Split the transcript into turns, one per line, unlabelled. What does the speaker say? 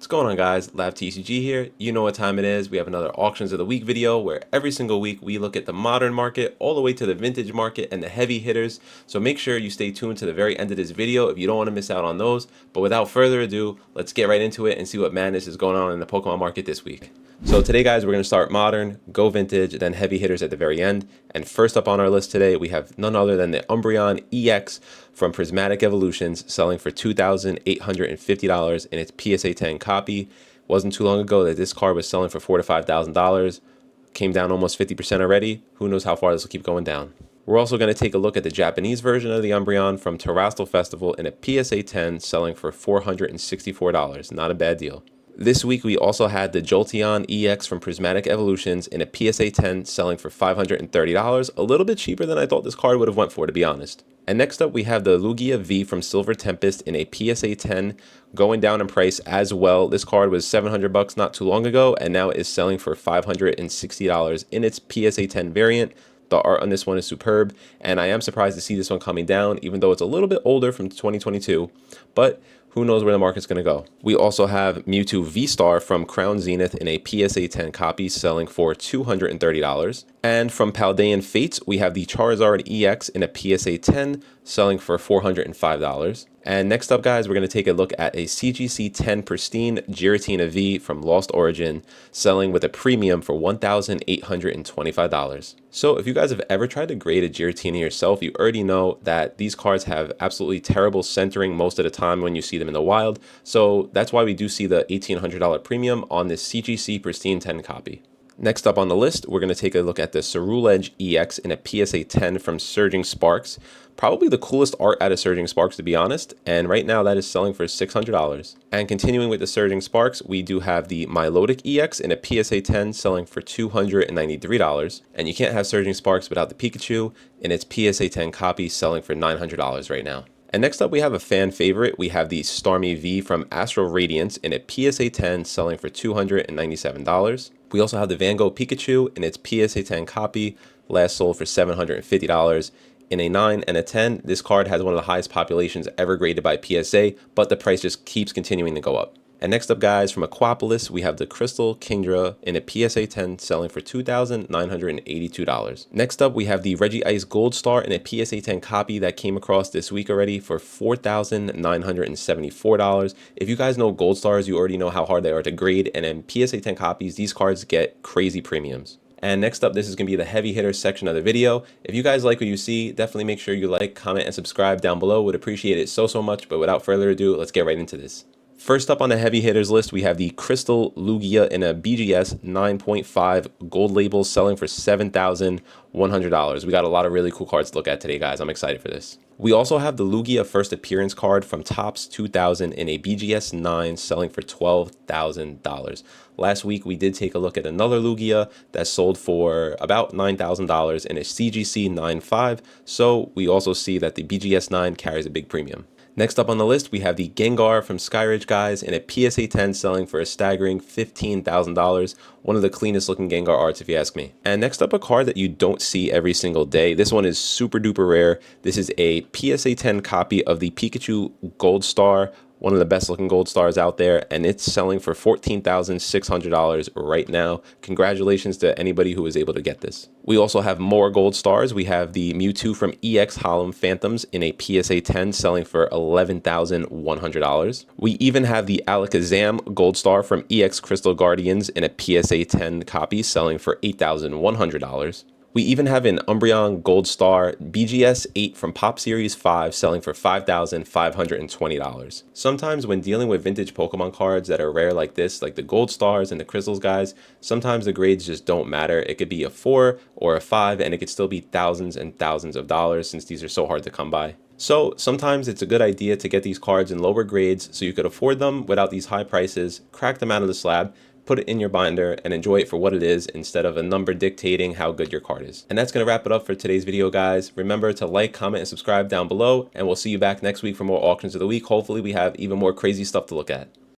What's going on, guys? Lab TCG here. You know what time it is. We have another auctions of the week video where every single week we look at the modern market all the way to the vintage market and the heavy hitters. So make sure you stay tuned to the very end of this video if you don't want to miss out on those. But without further ado, let's get right into it and see what madness is going on in the Pokemon market this week. So today, guys, we're going to start modern, go vintage, then heavy hitters at the very end. And first up on our list today, we have none other than the Umbreon EX from Prismatic Evolutions, selling for $2,850 in its PSA 10 copy. Wasn't too long ago that this card was selling for $4,000 to $5,000. Came down almost 50% already. Who knows how far this will keep going down. We're also going to take a look at the Japanese version of the Umbreon from Terastal Festival in a PSA 10, selling for $464. Not a bad deal. This week, we also had the Jolteon EX from Prismatic Evolutions in a PSA 10, selling for $530, a little bit cheaper than I thought this card would have went for, to be honest. And next up, we have the Lugia V from Silver Tempest in a PSA 10, going down in price as well. This card was $700 not too long ago, and now is selling for $560 in its PSA 10 variant. The art on this one is superb, and I am surprised to see this one coming down, even though it's a little bit older from 2022, but who knows where the market's going to go. We also have Mewtwo V-Star from Crown Zenith in a PSA 10 copy, selling for $230. And from Paldean Fates, we have the Charizard EX in a PSA 10, selling for $405. And next up, guys, we're going to take a look at a CGC 10 Pristine Giratina V from Lost Origin, selling with a premium for $1,825. So if you guys have ever tried to grade a Giratina yourself, you already know that these cards have absolutely terrible centering most of the time when you see them in the wild. So that's why we do see the $1,800 premium on this CGC Pristine 10 copy. Next up on the list, we're going to take a look at the Ceruledge EX in a PSA 10 from Surging Sparks. Probably the coolest art out of Surging Sparks, to be honest, and right now that is selling for $600. And continuing with the Surging Sparks, we do have the Milotic EX in a PSA 10, selling for $293. And you can't have Surging Sparks without the Pikachu in its PSA 10 copy, selling for $900 right now. And next up, we have a fan favorite. We have the Starmie V from Astral Radiance in a PSA 10, selling for $297. We also have the Van Gogh Pikachu in its PSA 10 copy, last sold for $750. In a 9 and a 10, this card has one of the highest populations ever graded by PSA, but the price just keeps continuing to go up. And next up, guys, from Aquapolis, we have the Crystal Kingdra in a PSA 10, selling for $2,982. Next up, we have the Regice Gold Star in a PSA 10 copy that came across this week already for $4,974. If you guys know Gold Stars, you already know how hard they are to grade, and in PSA 10 copies, these cards get crazy premiums. And next up, this is going to be the heavy hitters section of the video. If you guys like what you see, definitely make sure you like, comment, and subscribe down below. Would appreciate it so much, but without further ado, let's get right into this. First up on the heavy hitters list, we have the Crystal Lugia in a BGS 9.5 gold label, selling for $7,100. We got a lot of really cool cards to look at today, guys. I'm excited for this. We also have the Lugia first appearance card from Topps 2000 in a BGS 9, selling for $12,000. Last week, we did take a look at another Lugia that sold for about $9,000 in a CGC 9.5, so we also see that the BGS 9 carries a big premium. Next up on the list, we have the Gengar from Skyridge, guys, in a PSA 10, selling for a staggering $15,000. One of the cleanest looking Gengar arts, if you ask me. And next up, a card that you don't see every single day. This one is super duper rare. This is a PSA 10 copy of the Pikachu Gold Star, one of the best looking gold stars out there, and it's selling for $14,600 right now. Congratulations to anybody who was able to get this. We also have more gold stars. We have the Mewtwo from EX Harlem Phantoms in a PSA 10, selling for $11,100. We even have the Alakazam Gold Star from EX Crystal Guardians in a PSA 10 copy, selling for $8,100. We even have an Umbreon Gold Star BGS 8 from Pop Series 5, selling for $5,520. Sometimes when dealing with vintage Pokemon cards that are rare like this, like the Gold Stars and the Crystals, guys, sometimes the grades just don't matter. It could be a 4 or a 5, and it could still be thousands and thousands of dollars since these are so hard to come by. So sometimes it's a good idea to get these cards in lower grades so you could afford them without these high prices, crack them out of the slab, put it in your binder, and enjoy it for what it is instead of a number dictating how good your card is. And that's going to wrap it up for today's video, guys. Remember to like, comment, and subscribe down below, and we'll see you back next week for more auctions of the week. Hopefully we have even more crazy stuff to look at.